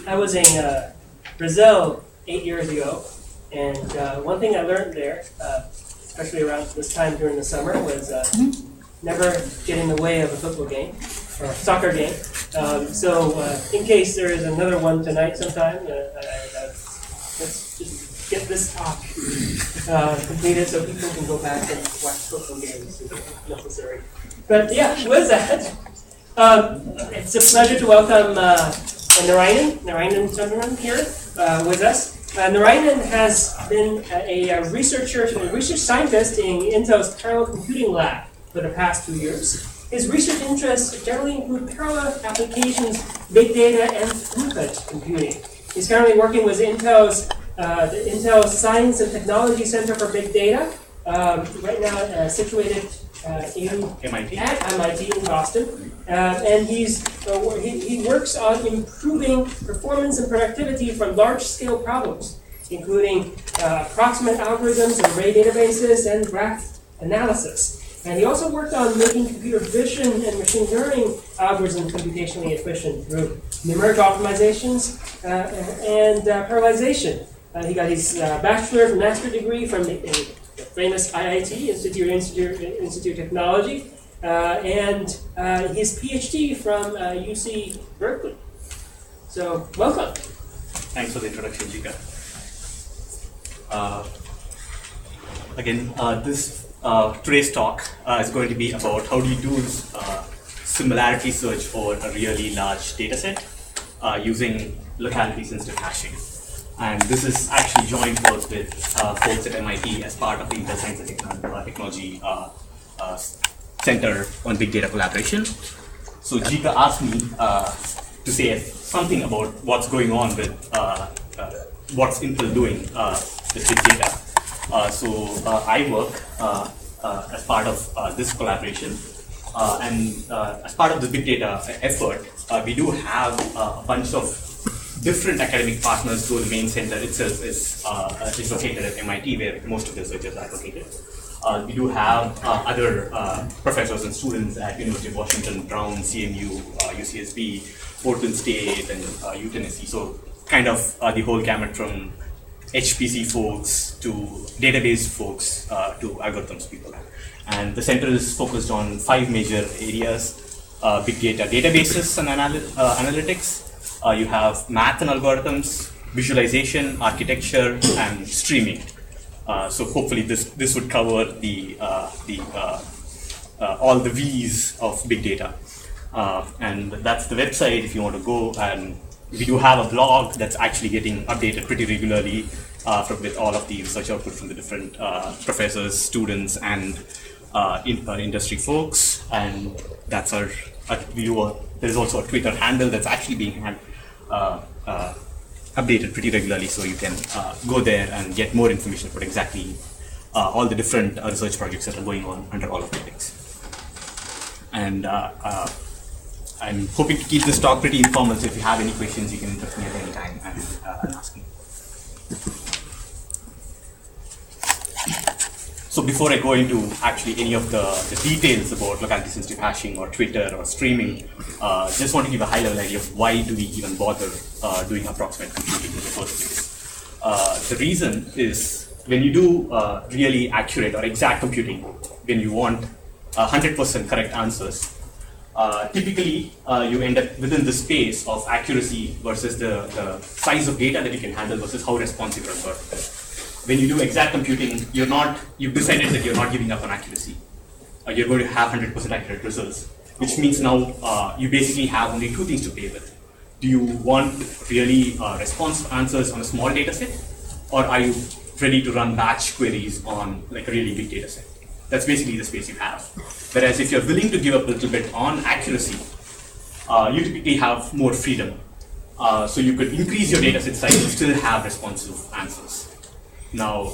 I was in Brazil 8 years ago, and one thing I learned there, especially around this time during the summer, was never get in the way of a football game or a soccer game. So in case there is another one tonight sometime, let's just get this talk completed so people can go back and watch football games if necessary. But yeah, with that, it's a pleasure to welcome Narayanan Sundaram here with us. Narayanan has been a research scientist in Intel's parallel computing lab for the past 2 years. His research interests generally include parallel applications, big data, and throughput computing. He's currently working with the Intel Science and Technology Center for Big Data, right now situated at MIT in Boston. And he works on improving performance and productivity from large-scale problems, including approximate algorithms, array databases, and graph analysis. And he also worked on making computer vision and machine learning algorithms computationally efficient through numeric optimizations and parallelization. He got his bachelor's and master's degree from the famous IIT, Institute of Technology, and his PhD from UC Berkeley. So, welcome. Thanks for the introduction, Jika. Today's talk is going to be about how do you do similarity search for a really large data set using locality-sensitive hashing. And this is actually joint work with folks at MIT as part of the Intel Science and Technology Center on Big Data Collaboration. So Jika asked me to say something about what's going on with what's Intel doing with big data. I work as part of this collaboration, and as part of the big data effort, we do have a bunch of different academic partners, though the main center itself is located at MIT, where most of the researchers are located. We do have other professors and students at University of Washington, Brown, CMU, UCSB, Portland State, and UTennessee. So kind of the whole gamut from HPC folks to database folks to algorithms people. And the center is focused on 5 major areas: big data databases and analytics. You have math and algorithms, visualization, architecture, and streaming. So hopefully this would cover all the V's of big data. And that's the website if you want to go. And we do have a blog that's actually getting updated pretty regularly with all of the research output from the different professors, students, and industry folks. And that's our viewer. There's also a Twitter handle that's actually being updated pretty regularly, so you can go there and get more information about exactly all the different research projects that are going on under all of the things. And I'm hoping to keep this talk pretty informal, so if you have any questions, you can interrupt me at any time and ask me. So before I go into actually any of the details about locality-sensitive hashing or Twitter or streaming, just want to give a high-level idea of why do we even bother doing approximate computing in the first place. The reason is when you do really accurate or exact computing, when you want 100% correct answers, typically you end up within the space of accuracy versus the size of data that you can handle versus how responsive your algorithm is. When you do exact computing, you've decided that you're not giving up on accuracy. You're going to have 100% accurate results, which means now you basically have only 2 things to play with. Do you want really responsive answers on a small data set, or are you ready to run batch queries on like a really big data set? That's basically the space you have. Whereas if you're willing to give up a little bit on accuracy, you typically have more freedom. So you could increase your data set size and still have responsive answers. Now,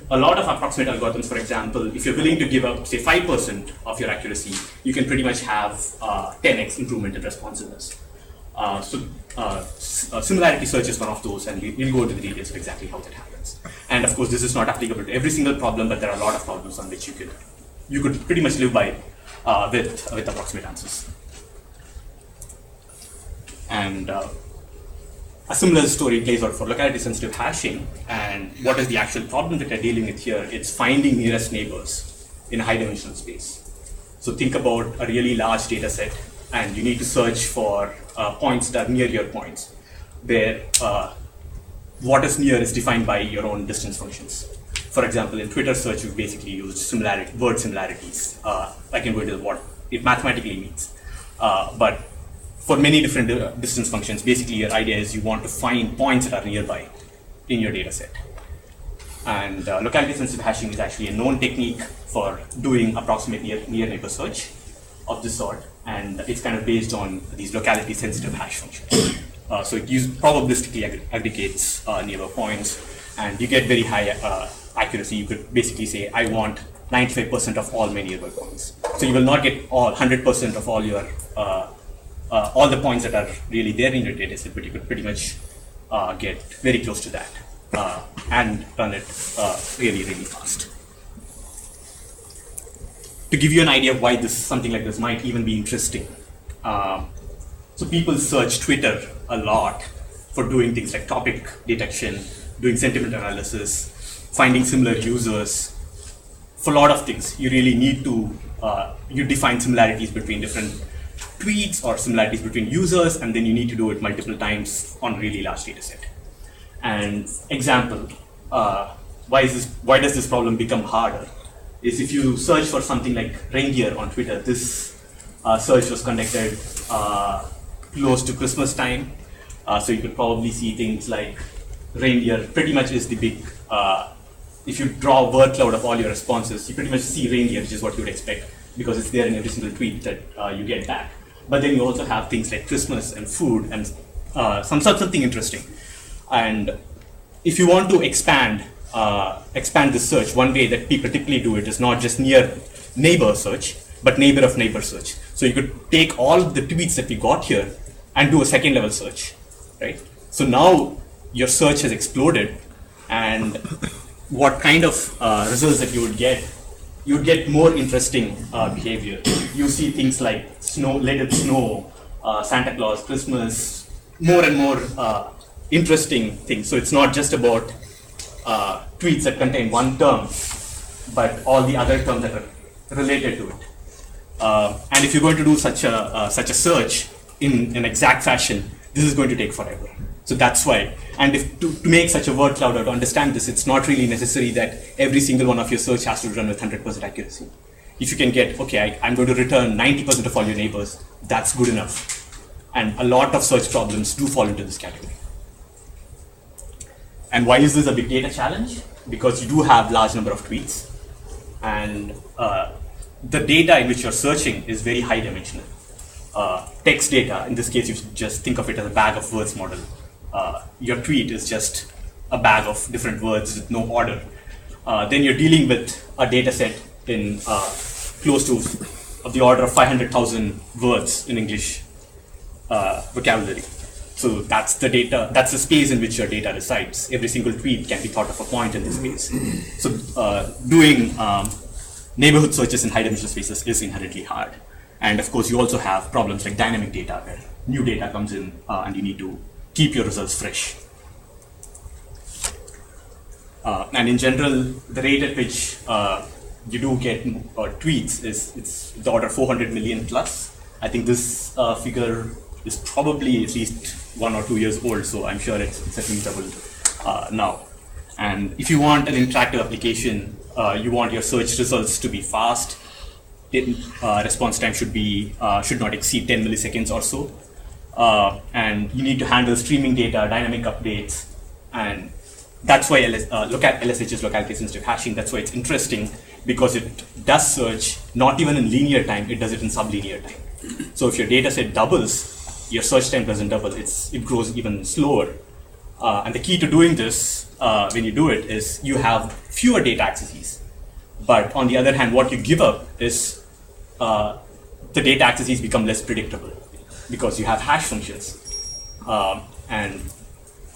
a lot of approximate algorithms, for example, if you're willing to give up, say, 5% of your accuracy, you can pretty much have 10x improvement in responsiveness. Similarity search is one of those, and we'll go into the details of exactly how that happens. And of course, this is not applicable to every single problem, but there are a lot of problems on which you could pretty much live by with approximate answers. And a similar story plays out for locality sensitive hashing. And what is the actual problem that we're dealing with here? It's finding nearest neighbors in a high dimensional space. So think about a really large data set, and you need to search for points that are near your points, where what is near is defined by your own distance functions. For example, in Twitter search, we've basically used word similarities. I can go into what it mathematically means. But for many different distance functions, basically your idea is you want to find points that are nearby in your data set. And locality sensitive hashing is actually a known technique for doing approximate near neighbor search of this sort. And it's kind of based on these locality sensitive hash functions. So it probabilistically aggregates nearby points, and you get very high accuracy. You could basically say, I want 95% of all my nearby points. So you will not get all 100% of all your all the points that are really there in your data set, but you could pretty much get very close to that and run it really, really fast. To give you an idea of why something like this might even be interesting, so people search Twitter a lot for doing things like topic detection, doing sentiment analysis, finding similar users. For a lot of things, you really need to you define similarities between different tweets or similarities between users, and then you need to do it multiple times on a really large data set. And example, why does this problem become harder? Is if you search for something like reindeer on Twitter, this search was conducted close to Christmas time, so you could probably see things like reindeer pretty much is the big, if you draw a word cloud of all your responses, you pretty much see reindeer, which is what you would expect, because it's there in every single tweet that you get back. But then you also have things like Christmas and food and something interesting. And if you want to expand this search, one way that people typically do it is not just near neighbor search, but neighbor of neighbor search. So you could take all of the tweets that we got here and do a second level search, right? So now your search has exploded, and what kind of results that you would get more interesting behavior. You see things like snow, let it snow, Santa Claus, Christmas, more and more interesting things. So it's not just about tweets that contain one term, but all the other terms that are related to it. And if you're going to do such a search in an exact fashion, this is going to take forever. So that's why. And if to make such a word cloud or to understand this, it's not really necessary that every single one of your search has to run with 100% accuracy. If you can get, okay, I'm going to return 90% of all your neighbors, that's good enough. And a lot of search problems do fall into this category. And why is this a big data challenge? Because you do have large number of tweets, and the data in which you're searching is very high dimensional. Text data, in this case, you just think of it as a bag of words model. Your tweet is just a bag of different words with no order. Then you're dealing with a data set in close to of the order of 500,000 words in English vocabulary. So that's the data, that's the space in which your data resides. Every single tweet can be thought of a point in this space. So doing neighborhood searches in high dimensional spaces is inherently hard. And of course, you also have problems like dynamic data, where new data comes in and you need to keep your results fresh. And in general, the rate at which you do get tweets it's the order 400 million plus. I think this figure is probably at least 1 or 2 years old, so I'm sure it's at least doubled now. And if you want an interactive application, you want your search results to be fast. Response time should not exceed 10 milliseconds or so. And you need to handle streaming data, dynamic updates, and that's why LSH is locality sensitive hashing. That's why it's interesting, because it does search not even in linear time, it does it in sublinear time. So if your data set doubles, your search time doesn't double, it grows even slower. And the key to doing this, when you do it, is you have fewer data accesses. But on the other hand, what you give up is the data accesses become less predictable, because you have hash functions. And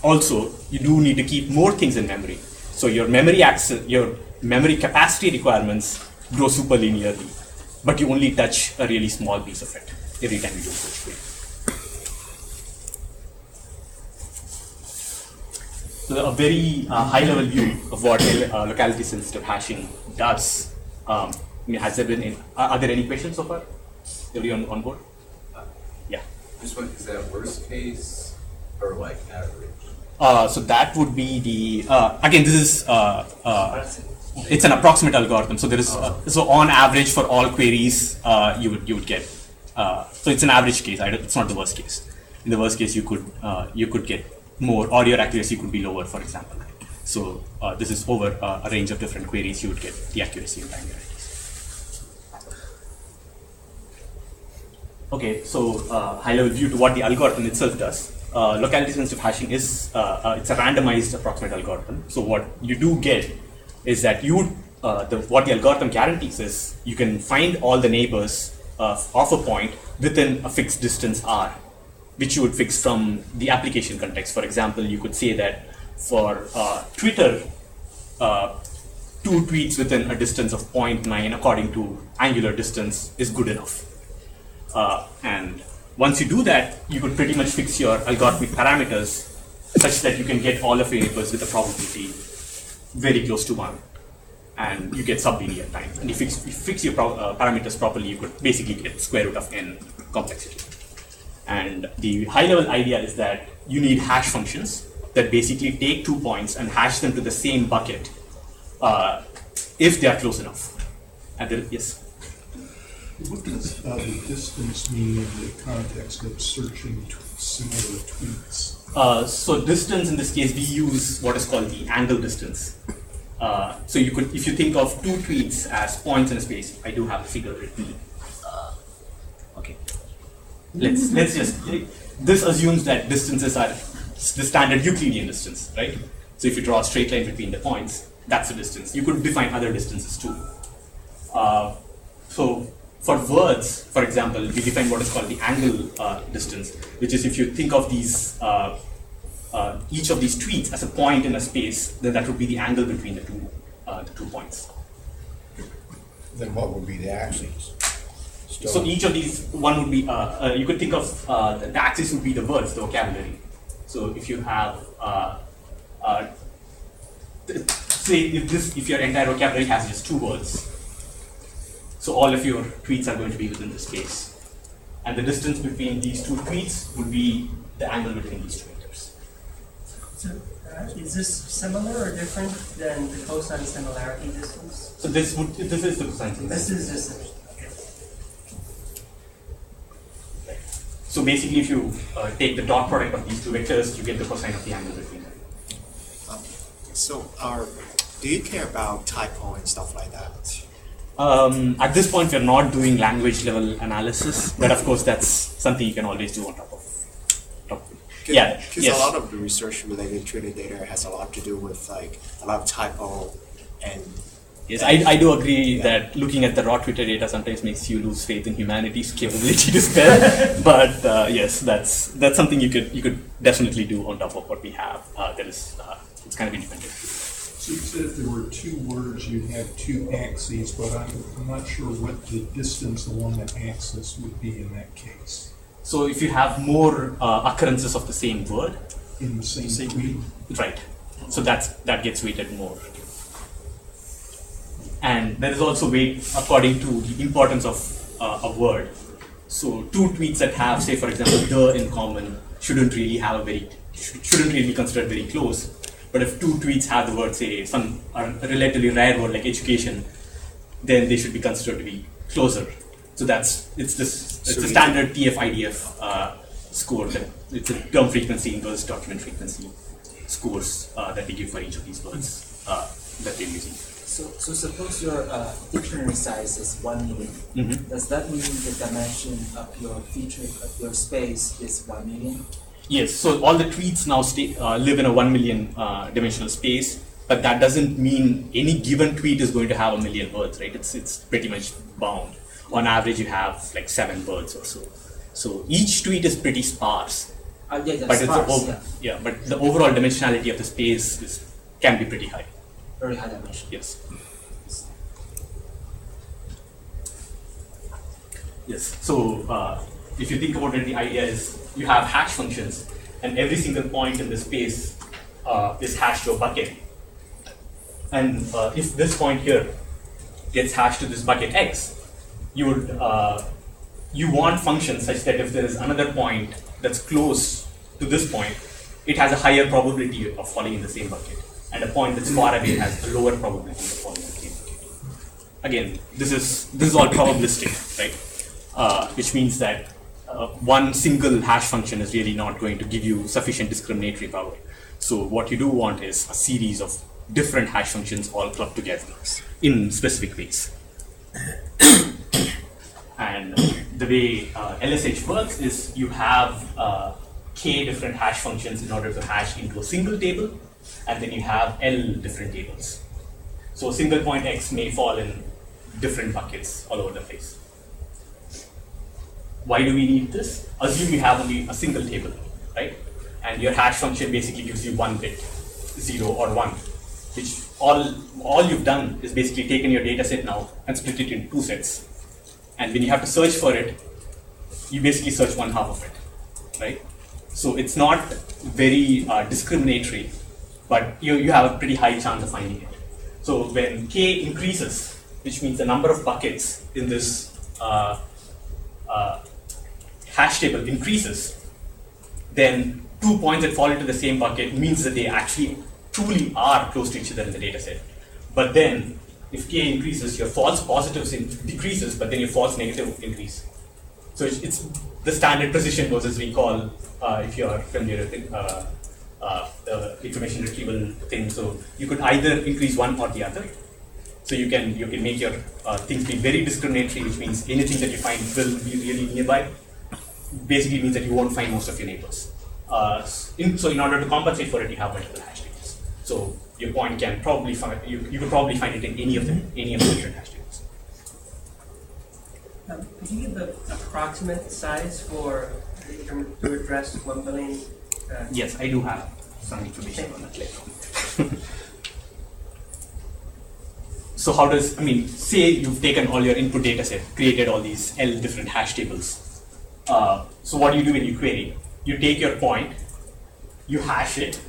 also, you do need to keep more things in memory. So your memory capacity requirements grow super linearly, but you only touch a really small piece of it every time you do a search query. So a very high-level view of what locality-sensitive hashing does. I mean, has there been are there any questions so far? Everyone on board? Yeah. Just one, is that worst case or like average? So that would be the again. This is it's an approximate algorithm. So there is so on average for all queries you would get. So it's an average case. It's not the worst case. In the worst case, you could get more, or your accuracy could be lower, for example. So this is over a range of different queries. You would get the accuracy and time varieties. Okay, so high-level view to what the algorithm itself does. Locality-sensitive hashing is it's a randomized approximate algorithm. So what you do get is that what the algorithm guarantees is you can find all the neighbors of a point within a fixed distance r, which you would fix from the application context. For example, you could say that for Twitter, 2 tweets within a distance of 0.9 according to angular distance is good enough. And once you do that, you could pretty much fix your algorithmic parameters such that you can get all of your neighbors with a probability very close to 1. And you get sublinear time. And if you fix your parameters properly, you could basically get square root of n complexity. And the high-level idea is that you need hash functions that basically take 2 points and hash them to the same bucket if they are close enough. And then, yes? What does the distance mean in the context of searching similar tweets? So distance in this case, we use what is called the angle distance. So you could, if you think of 2 tweets as points in a space, I do have a figure written. Okay. Let's just, this assumes that distances are the standard Euclidean distance, right? So if you draw a straight line between the points, that's the distance. You could define other distances too. So for words, for example, we define what is called the angle distance, which is if you think of these each of these tweets as a point in a space, then that would be the angle between the two points. Then what would be the axes? So each of these, one would be, you could think of the axis would be the words, the vocabulary. So if you have, say if your entire vocabulary has just 2 words, so all of your tweets are going to be within this space. And the distance between these 2 tweets would be the angle between these 2 vectors. So is this similar or different than the cosine similarity distance? So this is the cosine similarity. This is just So basically, if you take the dot product of these 2 vectors, you get the cosine of the angle between them. So, do you care about typo and stuff like that? At this point, we're not doing language level analysis, but of course, that's something you can always do on top of. Yeah, because yes. a lot of the research related to the data has a lot to do with like a lot of typo and. Yes, I do agree that looking at the raw Twitter data sometimes makes you lose faith in humanity's capability to spell. But yes, that's something you could definitely do on top of what we have. It's kind of independent. So you said if there were 2 words, you'd have 2 axes, but I'm not sure what the distance along that axis would be in that case. So if you have more occurrences of the same word, In the same tweet? right? So that gets weighted more. And there is also weight according to the importance of a word. So 2 tweets that have, say, for example, the in common shouldn't really be considered very close. But if 2 tweets have the word, say, a relatively rare word like education, then they should be considered to be closer. So it's a standard TF-IDF score. It's a term frequency inverse document frequency scores that we give for each of these words that we're using. So suppose your dictionary size is 1 million. Mm-hmm. Does that mean the dimension of your feature of your space is 1 million? Yes. So all the tweets now live in a 1 million dimensional space, but that doesn't mean any given tweet is going to have 1 million words, right? It's pretty much bound. On average, you have like 7 words or so. So each tweet is pretty sparse. Yeah, But sparse, but the overall dimensionality of the space can be pretty high. very high dimension. Yes. Yes. So if you think about it, the idea is you have hash functions, and every single point in the space is hashed to a bucket. And if this point here gets hashed to this bucket X, you would you want functions such that if there is another point that's close to this point, it has a higher probability of falling in the same bucket, and a point that's far away has a lower probability of falling in the same bucket. Again, this is all probabilistic, right? Which means that one single hash function is really not going to give you sufficient discriminatory power. So what you do want is a series of different hash functions all clubbed together in specific ways. And the way LSH works is you have k different hash functions in order to hash into a single table, and then you have L different tables. So a single point X may fall in different buckets all over the place. Why do we need this? Assume you have only a single table, right? And your hash function basically gives you one bit, 0 or 1, which all you've done is basically taken your data set now and split it into two sets. And when you have to search for it, you basically search one half of it, right? So it's not very discriminatory, but you have a pretty high chance of finding it. So when k increases, which means the number of buckets in this hash table increases, then 2 points that fall into the same bucket means that they actually truly are close to each other in the data set. But then if k increases, your false positives decreases, but then your false negative increase. So it's the standard precision versus recall, if you are familiar with the information retrieval thing. So you could either increase one or the other. So you can make your things be very discriminatory, which means anything that you find will be really nearby. Basically means that you won't find most of your neighbors. So in order to compensate for it, you have multiple hash tables. So your point can probably find you could probably find it in any of the different hash tables. Could you give the approximate size for to address 1 billion? Yes, I do have some information on that later on. So how does, say you've taken all your input data set, created all these L different hash tables. So what do you do when you query? You take your point, you hash it,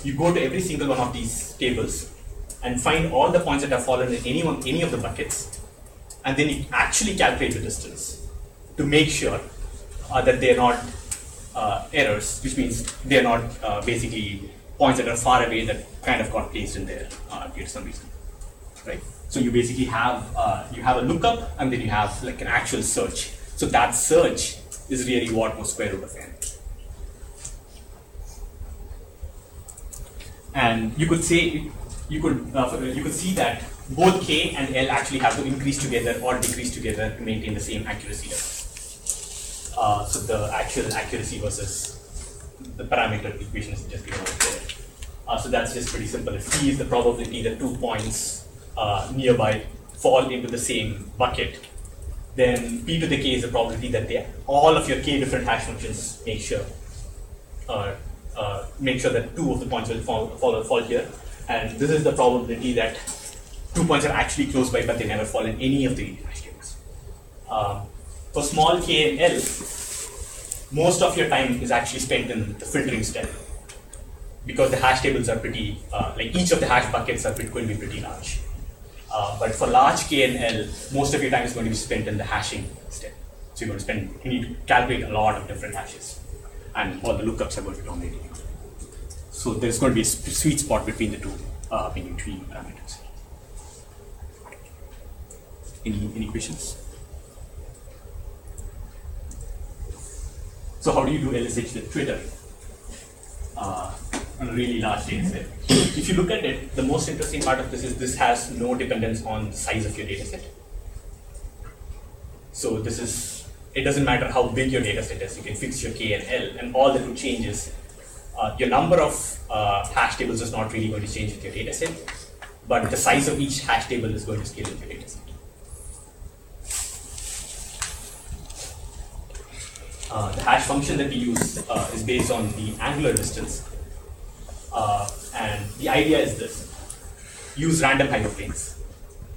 you go to every single one of these tables and find all the points that have fallen in any of the buckets, and then you actually calculate the distance to make sure that they're not errors, which means they're not basically points that are far away that kind of got placed in there due to some reason, right? So you basically have a lookup, and then you have like an actual search. So that search is really what was square root of n. And you could say you could see that both k and l actually have to increase together or decrease together to maintain the same accuracy level. So the actual accuracy versus the parameter equation is just given over there. So that's just pretty simple. If p is the probability that 2 points nearby fall into the same bucket, then p to the k is the probability that all of your k different hash functions make sure that 2 of the points will fall here, and this is the probability that 2 points are actually close by, but they never fall in any of the hash tables. For small k and l, most of your time is actually spent in the filtering step, because the hash tables are pretty, like each of the hash buckets are going to be pretty large. But for large k and l, most of your time is going to be spent in the hashing step. So you're going to you need to calculate a lot of different hashes, and all the lookups are going to be dominating. So there's going to be a sweet spot between the two between parameters. Any questions? So how do you do LSH with Twitter on a really large data set? If you look at it, the most interesting part of this has no dependence on the size of your data set. So it doesn't matter how big your data set is, you can fix your K and L, and all that will change is your number of hash tables is not really going to change with your data set, but the size of each hash table is going to scale with your data set. The hash function that we use is based on the angular distance, and the idea is this: use random hyperplanes.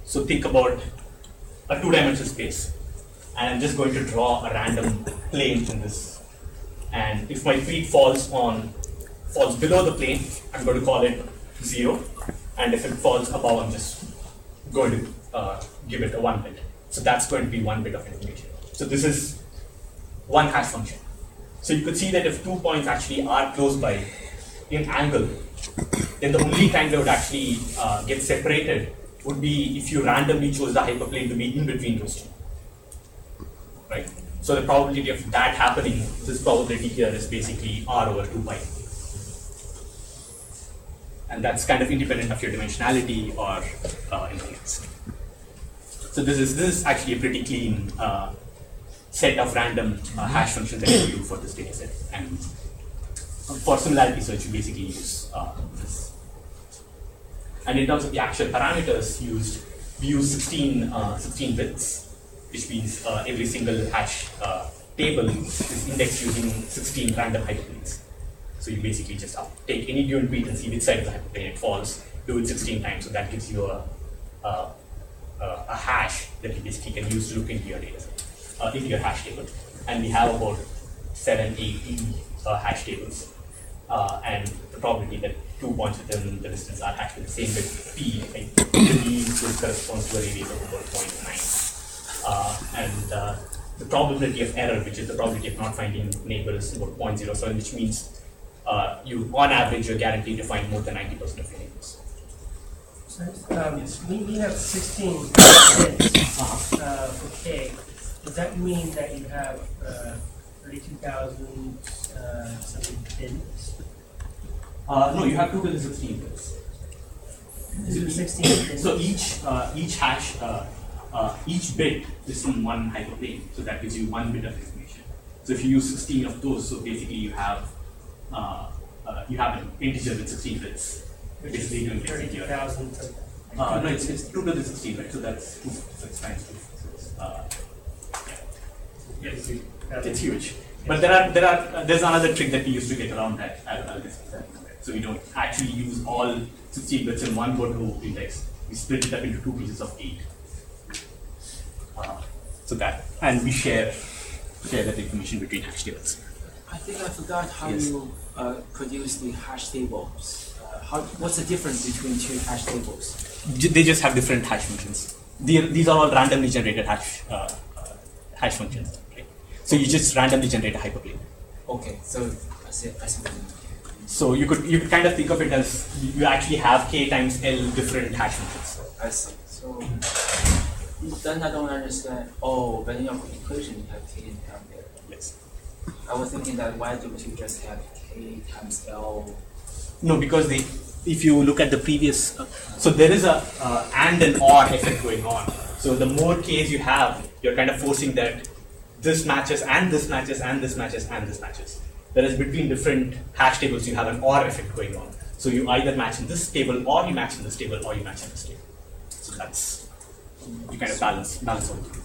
So think about a 2-dimensional space, and I'm just going to draw a random plane in this. And if my feet falls on falls below the plane, I'm going to call it 0. And if it falls above, I'm just going to give it a 1 bit. So that's going to be 1 bit of information. So this is one hash function. So you could see that if 2 points actually are close by in angle, then the only time they would actually get separated would be if you randomly chose the hyperplane to be in between those two. Right? So the probability of that happening, this probability here is basically r over 2 pi. And that's kind of independent of your dimensionality or anything else. So this is actually a pretty clean set of random hash functions that you do for this data set. And for similarity search, you basically use this. And in terms of the actual parameters used, we use 16 bits, which means every single hash table is indexed using 16 random hyperplanes. So you basically just take any given bit and see which side of the hyperplane it falls, do it 16 times, so that gives you a hash that you basically can use to look into your data set, into your hash table. And we have about 7, 8 hash tables. And the probability that 2 points within the distance are hashed with the same bit p, I believe this corresponds to a radius of about 0.9. And the probability of error, which is the probability of not finding neighbors, is about 0.07, which means you, on average, you're guaranteed to find more than 90% of your neighbors. We have 16 bits for K. Does that mean that you have 32,000 something bits? No, you have 2 to the 16 bits. 2 to the 16 bits. So each hash, each bit is from one hyperplane, so that gives you 1 bit of information. So if you use 16 of those, so basically you have an integer with 16 bits. Which is 32,000 something. No, it's 2 to the 16, right? So that's 2 6 times 2. It's huge. But there's another trick that we use to get around that. I'll discuss that. So we don't actually use all 16 bits in one go-to index. We split it up into 2 pieces of 8. So that, and we share that information between hash tables. I think I forgot how Yes. you produce the hash tables. What's the difference between two hash tables? They just have different hash functions. These are all randomly generated hash functions. Right? So you just randomly generate a hyperplane. Okay, so I see. So you could kind of think of it as you actually have k times l different hash functions. I see. So then I don't understand. Oh, but in your equation you have k down there. Yes. I was thinking that why don't you just have k times l? No, because if you look at the previous, so there is a and an or effect going on. So the more k's you have, you're kind of forcing that this matches and this matches and this matches and this matches. Whereas between different hash tables, you have an or effect going on. So you either match in this table, or you match in this table, or you match in this table. So that's, you kind of balance all three.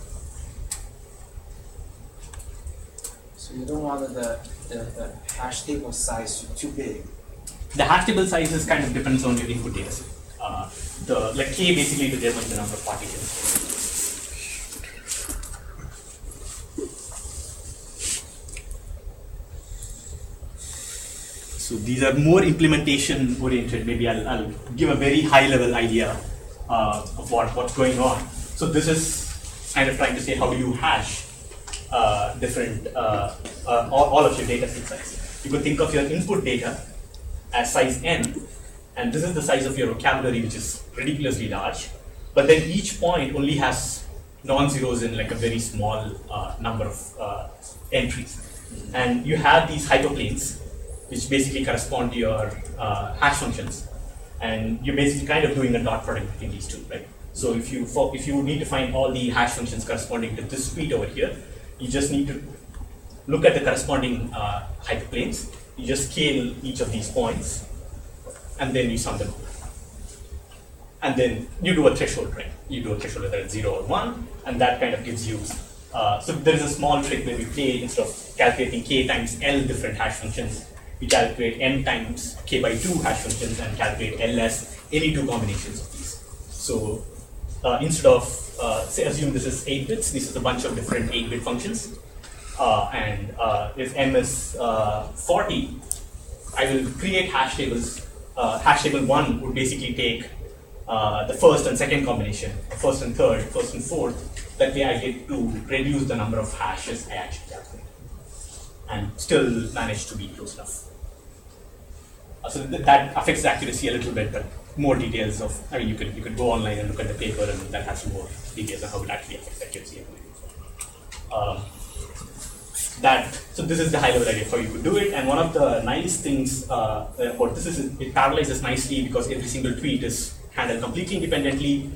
So you don't want the hash table size too big. The hash table sizes kind of depends on your input data set. Like k basically determines the number of particles. So these are more implementation oriented. Maybe I'll give a very high level idea of what's going on. So this is kind of trying to say how do you hash different all of your data set size. You could think of your input data as size n, and this is the size of your vocabulary, which is ridiculously large. But then each point only has non-zeros in like a very small number of entries, and you have these hyperplanes, which basically correspond to your hash functions, and you're basically kind of doing a dot product between these two, right? So if you need to find all the hash functions corresponding to this suite over here, you just need to look at the corresponding hyperplanes. You just scale each of these points, and then you sum them up. And then you do a threshold, right? You do a threshold whether it's 0 or 1, and that kind of gives you. So there is a small trick where we play, instead of calculating k times l different hash functions, we calculate n times k by 2 hash functions and calculate l as any two combinations of these. So instead of, say, assume this is 8 bits, this is a bunch of different 8-bit functions. And if m is 40, I will create hash tables. Hash table 1 would basically take the first and second combination, first and third, first and fourth. That way I get to reduce the number of hashes I actually calculate and still manage to be close enough. So that affects the accuracy a little bit, but more details of, I mean, you could go online and look at the paper, and that has more details on how it actually affects accuracy. So this is the high level idea of how you could do it, and one of the nice things about this is it parallelizes nicely because every single tweet is handled completely independently,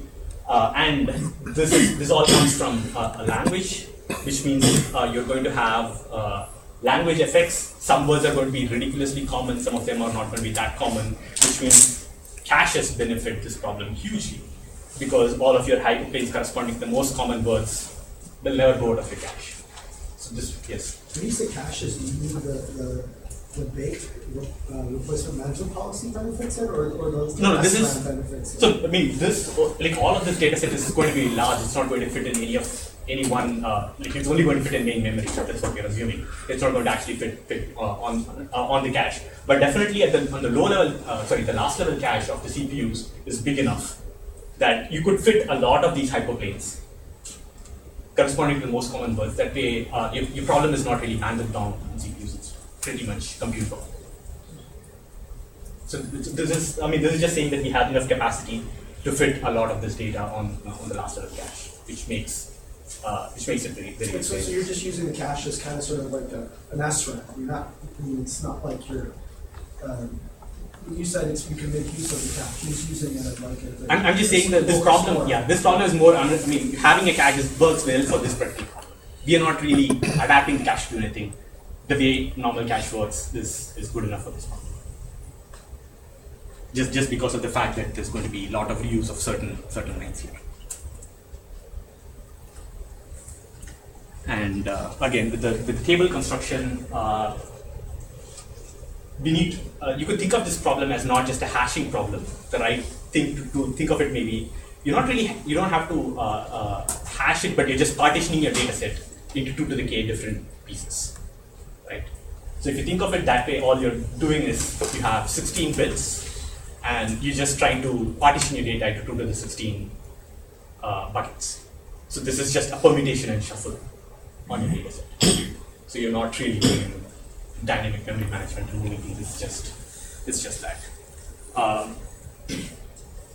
and this all comes from a language, which means you're going to have language effects. Some words are going to be ridiculously common, some of them are not going to be that common, which means caches benefit this problem hugely because all of your hyperplanes corresponding to the most common words will never go out of your cache. So this, yes. When you say caches, do you mean the baked replacement management policy benefits it, or those No, this is benefits? So I mean, this like all of this data set is going to be large. It's not going to fit in any one. Like it's only going to fit in main memory. That's what we're assuming. It's not going to actually fit on the cache. But definitely on the low level, the last level cache of the CPUs is big enough that you could fit a lot of these hyperplanes corresponding to the most common words. That way, your problem is not really bandwidth down on CPUs. It's pretty much compute power. So this is just saying that we have enough capacity to fit a lot of this data on the last level cache, which makes it very, very. So you're just using the cache as kind of sort of like an SRAM. You're not. I mean, it's not like you're. You said you can make use of the cache. He's using it as like a. I'm just saying that this problem, this problem is more. Having a cache works well for this particular problem. We are not really adapting the cache to anything. The way normal cache works is good enough for this problem. Just because of the fact that there's going to be a lot of reuse of certain lines here. And again, with the table construction, we need. You could think of this problem as not just a hashing problem. The right thing to think of it maybe you don't have to hash it, but you're just partitioning your data set into 2 to the k different pieces, right? So if you think of it that way, all you're doing is you have 16 bits, and you're just trying to partition your data into 2 to the 16 buckets. So this is just a permutation and shuffle on your data set. So you're not really doing dynamic memory management and moving things. It's just that.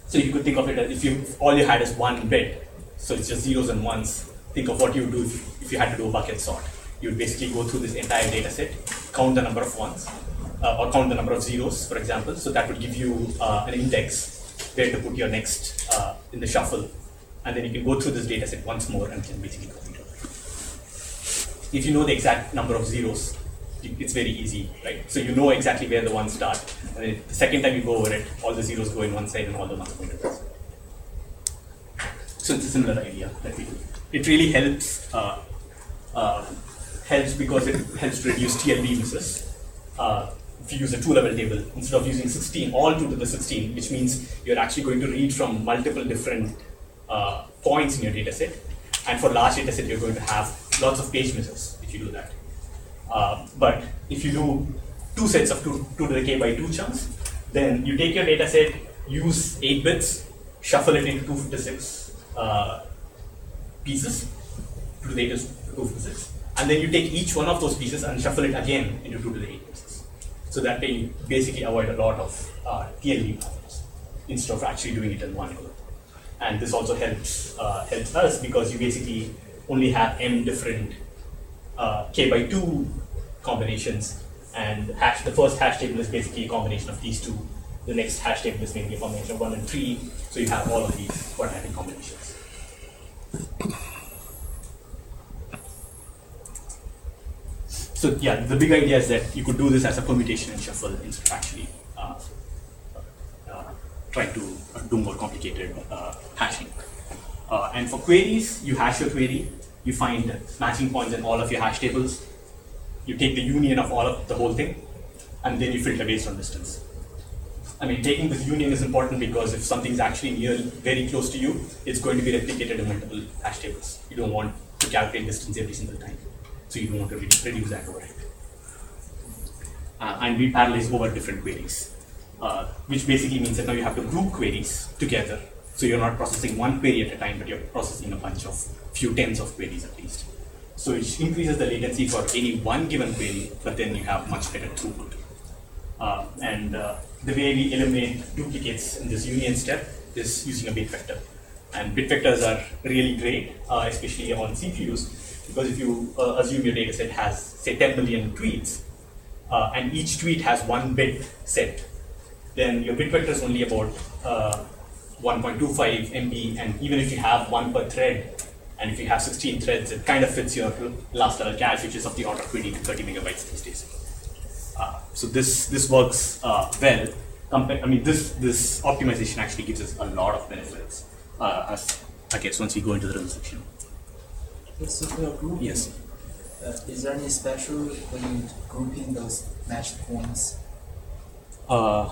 So you could think of it as if all you had is 1 bit, so it's just zeros and ones. Think of what you would do if you had to do a bucket sort. You would basically go through this entire data set, count the number of ones, or count the number of zeros, for example. So that would give you an index where to put your next in the shuffle, and then you can go through this data set once more and can basically complete it. If you know the exact number of zeros, it's very easy, right? So you know exactly where the ones start, and then the second time you go over it, all the zeros go in one side and all the ones go into the other side. So it's a similar idea that we do. It really helps because it helps to reduce TLB misses. If you use a 2-level table, instead of using 16, all 2 to the 16, which means you're actually going to read from multiple different points in your data set. And for large data set, you're going to have lots of page misses if you do that. But if you do 2 sets of 2 to the k by 2 chunks, then you take your data set, use 8 bits, shuffle it into 256 pieces, 2 to the 8 is 256, and then you take each one of those pieces and shuffle it again into 2 to the 8 pieces. So that way you basically avoid a lot of TLB problems instead of actually doing it in one go. And this also helps us because you basically only have m different k by 2 combinations, and the first hash table is basically a combination of these 2. The next hash table is maybe a combination of 1 and 3. So you have all of these quadratic combinations. So yeah, the big idea is that you could do this as a permutation and shuffle instead of actually trying to do more complicated hashing. And for queries, you hash your query, you find matching points in all of your hash tables, you take the union of all of the whole thing, and then you filter based on distance. I mean, taking this union is important because if something's actually very close to you, it's going to be replicated in multiple hash tables. You don't want to calculate distance every single time, so you don't want to reduce that overhead. and we parallelize over different queries, which basically means that now you have to group queries together. So you're not processing one query at a time, but you're processing a bunch of few tens of queries at least. So it increases the latency for any one given query, but then you have much better throughput. The way we eliminate duplicates in this union step is using a bit vector. And bit vectors are really great, especially on CPUs, because if you assume your data set has, say, 10 million tweets, and each tweet has 1 bit set, then your bit vector is only about 1.25 MB, and even if you have 1 per thread, and if you have 16 threads, it kind of fits your last level cache, which is of the order of 20 to 30 megabytes these days. So this works well. This optimization actually gives us a lot of benefits. I guess once we go into the result section. So for your grouping, Yes. Is there any special when you grouping those matched points? I'm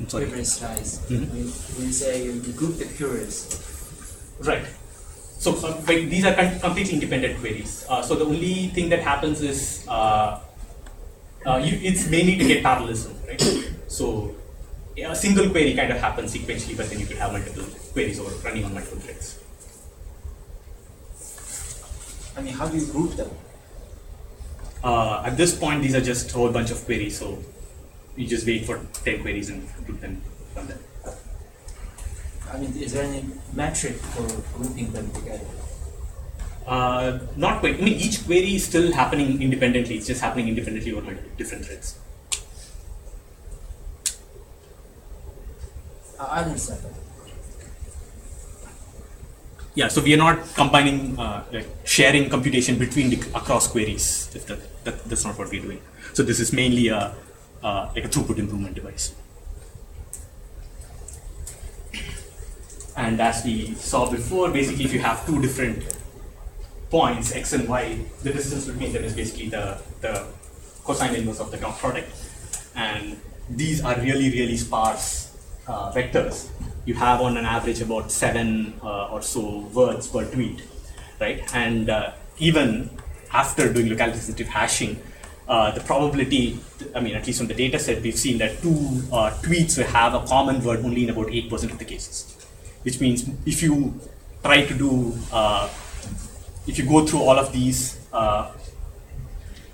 sorry. Previous slides. Mhm. When you say you group the queries, Right. So these are completely independent queries. So the only thing that happens is it's mainly to get parallelism, right? So a single query kind of happens sequentially, but then you could have multiple queries over running on multiple threads. I mean, how do you group them? At this point, these are just a whole bunch of queries, so you just wait for 10 queries and group them from there. I mean, is there any metric for grouping them together? Not quite. I mean, each query is still happening independently. It's just happening independently over different threads. I understand that. Yeah, so we are not combining, sharing computation between across queries. If that's not what we're doing. So this is mainly like a throughput improvement device. And as we saw before, basically, if you have two different points, x and y, the distance between them is basically the cosine inverse of the dot product. And these are really, really sparse vectors. You have on an average about 7 or so words per tweet, right? And even after doing locality sensitive hashing, the probability, I mean, at least from the data set, we've seen that two tweets will have a common word only in about 8% of the cases. Which means if you try to do, if you go through all of these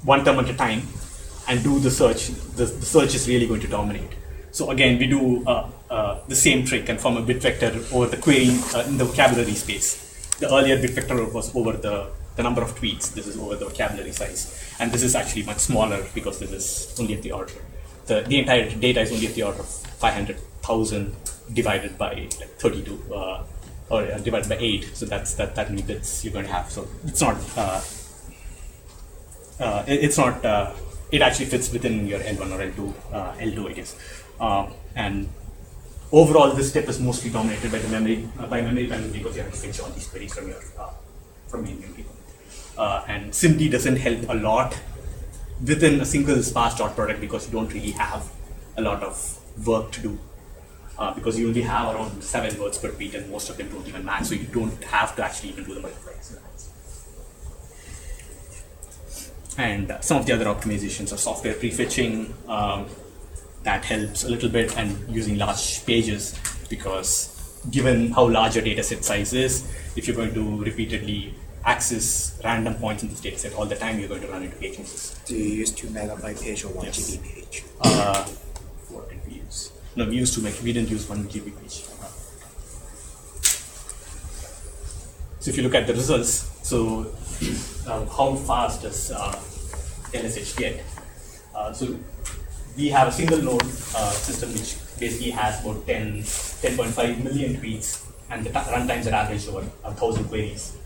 one term at a time and do the search is really going to dominate. So again, we do the same trick and form a bit vector over the query in the vocabulary space. The earlier bit vector was over the number of tweets. This is over the vocabulary size. And this is actually much smaller because this is only at the order. The entire data is only at the order of 500,000 divided by like 32 or divided by 8. So that's that many bits you're going to have. So it's not it actually fits within your L1 or L2 I guess. And overall, this step is mostly dominated by the memory bandwidth because you have to fetch all these queries from your main memory. And SIMD doesn't help a lot within a single sparse dot product because you don't really have a lot of work to do. Because you only have around 7 words per tweet and most of them don't even match, so you don't have to actually even do the multipliers. And some of the other optimizations are software prefetching. That helps a little bit, and using large pages because given how large your data set size is, if you're going to repeatedly access random points in this data set all the time, you're going to run into page misses. Do you use 2 megabyte page or 1 Yes. GB page? What did we use? No, we used 2 meg. We didn't use 1 GB page. So if you look at the results, so how fast does LSH get? So we have a single node system which basically has about 10.5 million tweets, and the runtimes are averaged over 1,000 queries.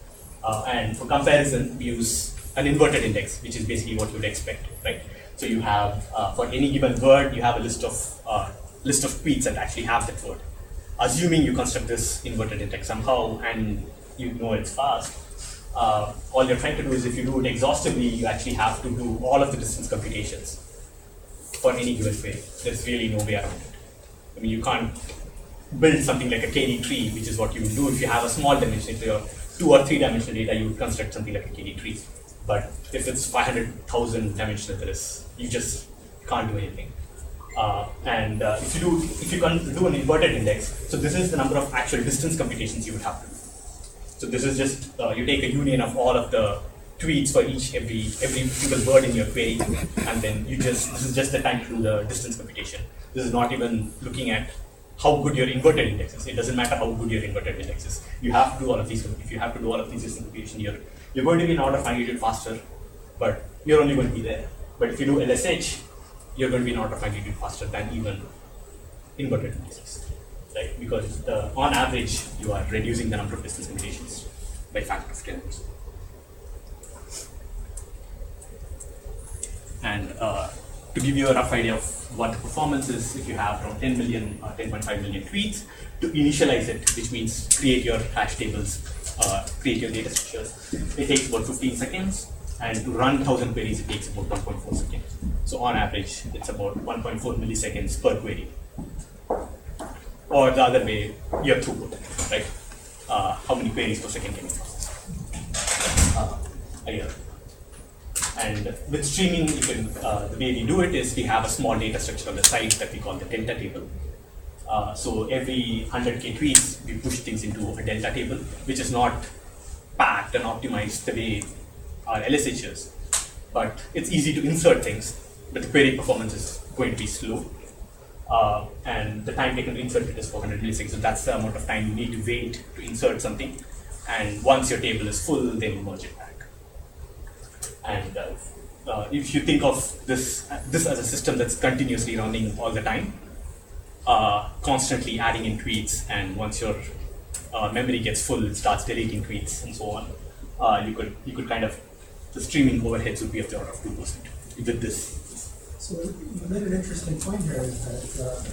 And for comparison, we use an inverted index, which is basically what you would expect, right? So you have, for any given word, you have a list of tweets that actually have that word. Assuming you construct this inverted index somehow and you know it's fast, all you're trying to do is if you do it exhaustively, you actually have to do all of the distance computations for any given query. There's really no way around it. I mean, you can't build something like a KD tree, which is what you would do if you have a small dimension. If you're 2 or 3 dimensional data, you would construct something like a KD tree. But if it's 500,000 dimensional, you just can't do anything. If you can do an inverted index, so this is the number of actual distance computations you would have to do. So this is just you take a union of all of the tweets for every single word in your query, and then this is just the time to do the distance computation. This is not even looking at how good your inverted index is. It doesn't matter how good your inverted index is. You have to do all of these. If you have to do all of these distance computation, you're going to be an order of magnitude faster, but you're only going to be there. But if you do LSH, you're going to be an order of magnitude faster than even inverted indexes, right? Because on average, you are reducing the number of distance computations by a factor of 10. And to give you a rough idea of what the performance is, if you have around 10 million or 10.5 million tweets, to initialize it, which means create your hash tables, create your data structures, it takes about 15 seconds. And to run 1,000 queries, it takes about 1.4 seconds. So on average, it's about 1.4 milliseconds per query. Or the other way, your throughput, right? How many queries per second can you process a year? And with streaming, you can, the way we do it is we have a small data structure on the side that we call the delta table. So every 100K tweets, we push things into a delta table, which is not packed and optimized the way our LSH is. But it's easy to insert things, but the query performance is going to be slow. And the time taken to insert it is 400 milliseconds, so that's the amount of time you need to wait to insert something. And once your table is full, then you merge it back. And if you think of this as a system that's continuously running all the time, constantly adding in tweets, and once your memory gets full, it starts deleting tweets and so on. You could kind of, the streaming overheads would be of the order of 2% with this. So you made an interesting point here, is that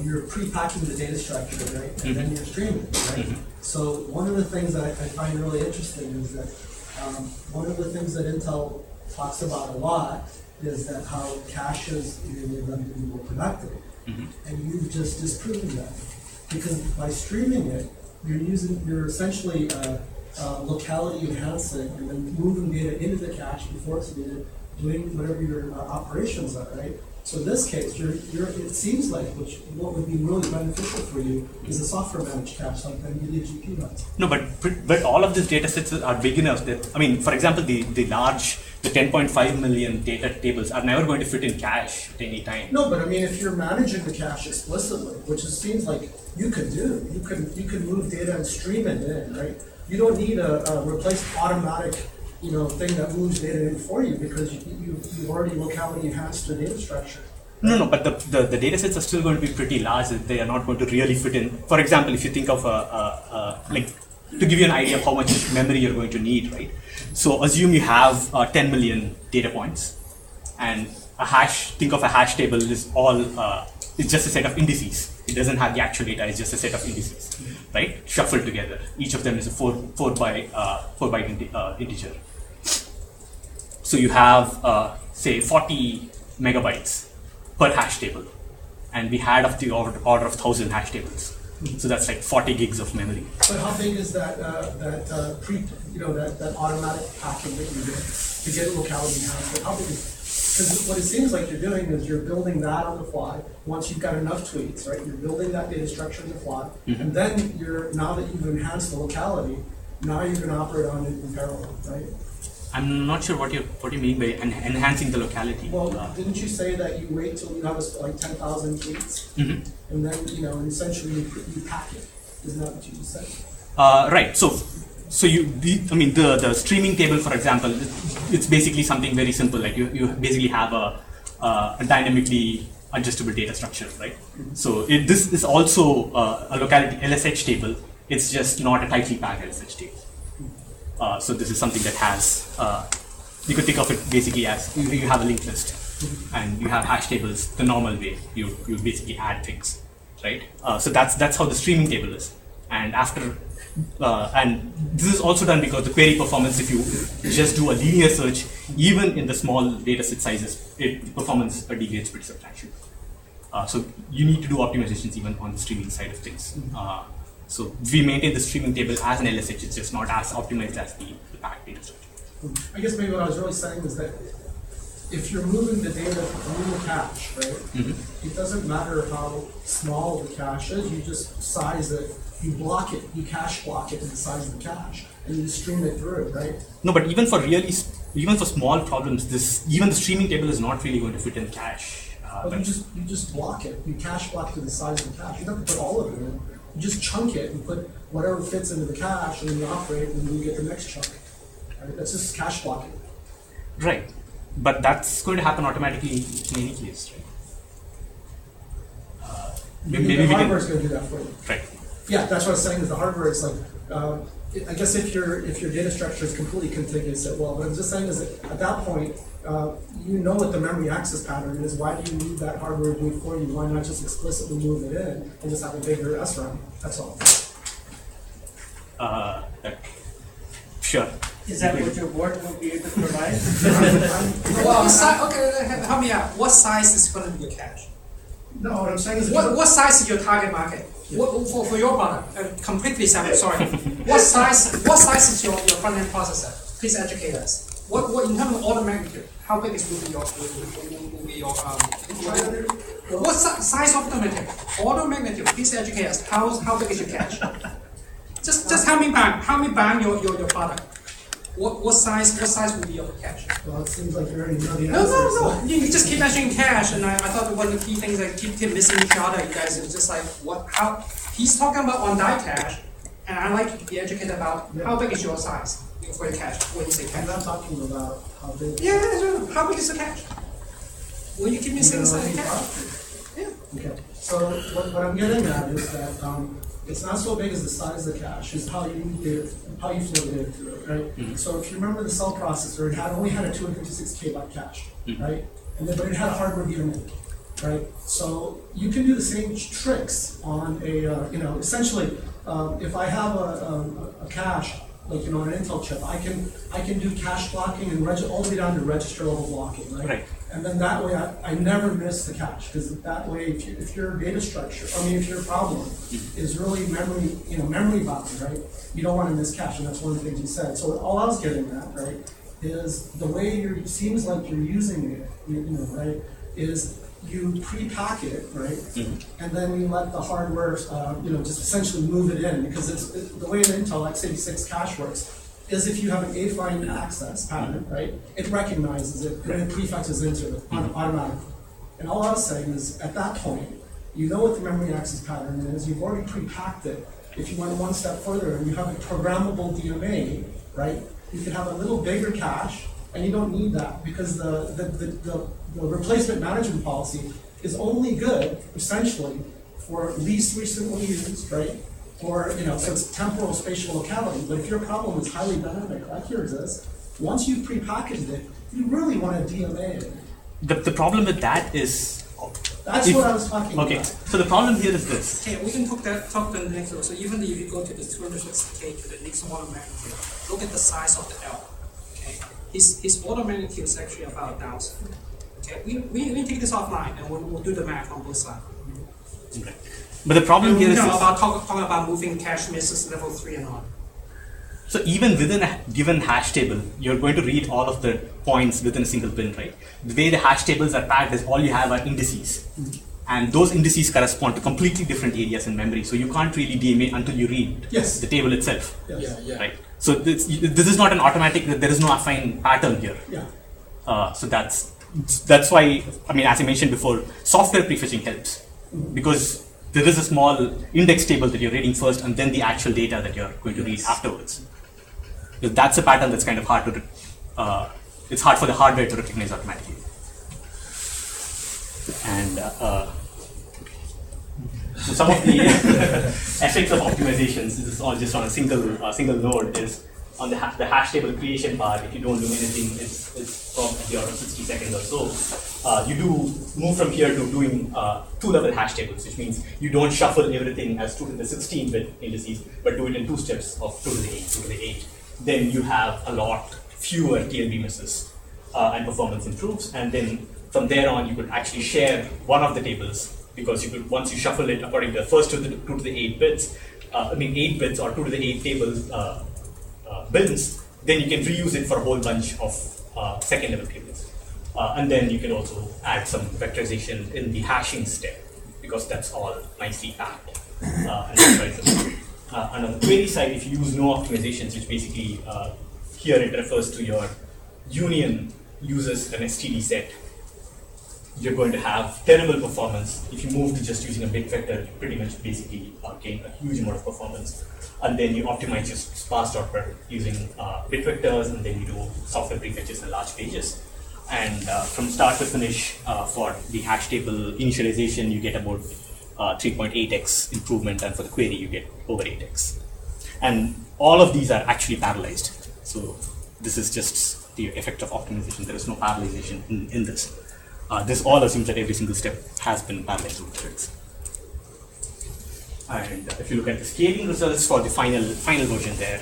you're pre-packing the data structure, right? And then you're streaming, right? So one of the things that I find really interesting is that one of the things that Intel talks about a lot is that how caches enable them to be more productive. And you've just disproven that. Because by streaming it, you're essentially locality enhancing and then moving data into the cache before it's needed, doing whatever your operations are, right? So in this case, it seems like what would be really beneficial for you is a software managed cache like NVIDIA GPU runs. No, but all of these data sets are big enough that, I mean, for example, the 10.5 million data tables are never going to fit in cache at any time. No, but I mean, if you're managing the cache explicitly, which it seems like you could do, you can move data and stream it in, right? You don't need a replace automatic thing that moves data in for you because you've already locality enhanced the data structure. No, but the data sets are still going to be pretty large. They are not going to really fit in. For example, if you think of like, to give you an idea of how much memory you're going to need, right? So assume you have 10 million data points, and think of a hash table is it's just a set of indices. It doesn't have the actual data, it's just a set of indices, right? Shuffled together. Each of them is a 4 byte integer. So you have, say, 40 megabytes per hash table, and we had of the order of 1,000 hash tables. So that's like 40 gigs of memory. But how big is that that automatic packing that you get to get locality enhancement? How big is? Because what it seems like you're doing is you're building that on the fly. Once you've got enough tweets, right? You're building that data structure on the fly, and then now that you've enhanced the locality, now you're going to operate on it in parallel, right? I'm not sure what you mean by enhancing the locality. Well, didn't you say that you wait till you have like 10,000 tweets, and then and essentially you pack it? Isn't that what you just said? Right. So the streaming table, for example, it's basically something very simple. Like you basically have a dynamically adjustable data structure, right? So this is also a locality LSH table. It's just not a tightly packed LSH table. So this is something that has, you could think of it basically as you have a linked list and you have hash tables the normal way. You basically add things, right? So that's how the streaming table is. And and this is also done because the query performance, if you just do a linear search, even in the small data set sizes, performance degrades pretty substantially. So you need to do optimizations even on the streaming side of things. So we maintain the streaming table as an LSH, it's just not as optimized as the packed data structure. I guess maybe what I was really saying is that if you're moving the data through the cache, right, it doesn't matter how small the cache is, you just size it, you block it, you cache block it to the size of the cache, and you stream it through, right? No, but even for small problems, even the streaming table is not really going to fit in cache. But you just block it, you cache block to the size of the cache. You don't have to put all of it in. You just chunk it and put whatever fits into the cache, and then you operate, and then you get the next chunk. Right? That's just cache blocking. Right. But that's going to happen automatically in any case, right? Maybe the we hardware can. is going to do that for you. Right. Yeah, that's what I was saying. Is the hardware is like, I guess if your data structure is completely contiguous, it will. But I'm just saying is that at that point, you know what the memory access pattern is. Why do you need that hardware to do it for you? Why not just explicitly move it in and just have a bigger SRAM? That's all. Sure. Is that what your board will be able to provide? Okay, help me out. What size is going to be your cache? No, what I'm saying is What size is your target market? For your product, completely separate. Sorry. What size is your front end processor? Please educate us. What in terms of order magnitude? How big is will be your what size of the magnitude? Order magnitude. Please educate us. How big is your cache? Just how many bang your product? What size will be your cache? Well, it seems like you already know the answer. No. You just keep mentioning cache, and I thought one of the key things that keep missing each other. You guys is just like how he's talking about on die cache, and I like to be educated about how big is your size for your cache when you say I'm cache. not talking about how big. Yeah, how big is the cache? When you keep missing the size of cache. Yeah. Okay. So what I'm getting at is that it's not so big as the size of the cache, it's how you flow data through it, right? So if you remember the cell processor, it only had a 256 kilobyte cache, right? But it had a hardware VMA, right? So you can do the same tricks on a, essentially, if I have a cache, like an Intel chip, I can do cache blocking and all the way down to register level blocking, right? And then that way I never miss the cache, because that way if your data structure, if your problem is really memory bound, right? You don't want to miss cache, and that's one of the things you said. So all I was getting at, right, is the way it seems like you're using it, right, is you pre-pack it, right, and then you let the hardware, just essentially move it in, because the way an Intel x86 cache works is if you have an affine access pattern, right, it recognizes it and it prefixes into it automatically. And all I was saying is, at that point, you know what the memory access pattern is, you've already pre-packed it. If you went one step further and you have a programmable DMA, right, you can have a little bigger cache, and you don't need that, because the replacement management policy is only good, essentially, for least recently used, right? Or, so it's temporal spatial locality. But if your problem is highly dynamic, like yours is, once you've prepackaged it, you really want to DMA it. The problem with that is. That's what I was talking about. Okay, so the problem here is this. Okay, we can talk to the next one. So even if you go to the 260K to the next order magnitude, look at the size of the L. Okay, his order magnitude is actually about 1,000. Okay, we take this offline and we'll do the math on both sides. Okay. But the problem here is this. Talking about moving cache misses level 3 and on. So even within a given hash table, you're going to read all of the points within a single bin, right? The way the hash tables are packed is all you have are indices. And those indices correspond to completely different areas in memory. So you can't really DMA until you read the table itself. Yes. Right? So this is not an automatic, there is no affine pattern here. Yeah. So that's why, as I mentioned before, software prefetching helps. Because there is a small index table that you're reading first, and then the actual data that you're going to read afterwards. Because that's a pattern that's kind of hard to, it's hard for the hardware to recognize automatically. And so some of the effects of optimizations, this is all just on a single node, is on the hash table creation part. If you don't do anything, it's probably around 60 seconds or so. You do move from here to doing two-level hash tables, which means you don't shuffle everything as 2 to the 16-bit indices, but do it in 2 steps of 2 to the 8, 2 to the 8. Then you have a lot fewer TLB misses, and performance improves. And then from there on, you could actually share one of the tables, because you could, once you shuffle it according to the first 2 to the 8 bits, 8 bits or 2 to the 8 tables bins, then you can reuse it for a whole bunch of second level tables. And then you can also add some vectorization in the hashing step, because that's all nicely packed. And on the query side, if you use no optimizations, which basically here it refers to your union uses an STD set, you're going to have terrible performance. If you move to just using a bit vector, you pretty much basically gain a huge amount of performance. And then you optimize your sparse.per using bit vectors, and then you do software prefetches and large pages. And from start to finish, for the hash table initialization, you get about 3.8x improvement, and for the query, you get over 8x. And all of these are actually parallelized. So this is just the effect of optimization. There is no parallelization in this. This all assumes that every single step has been parallelized with threads. And if you look at the scaling results for the final version there,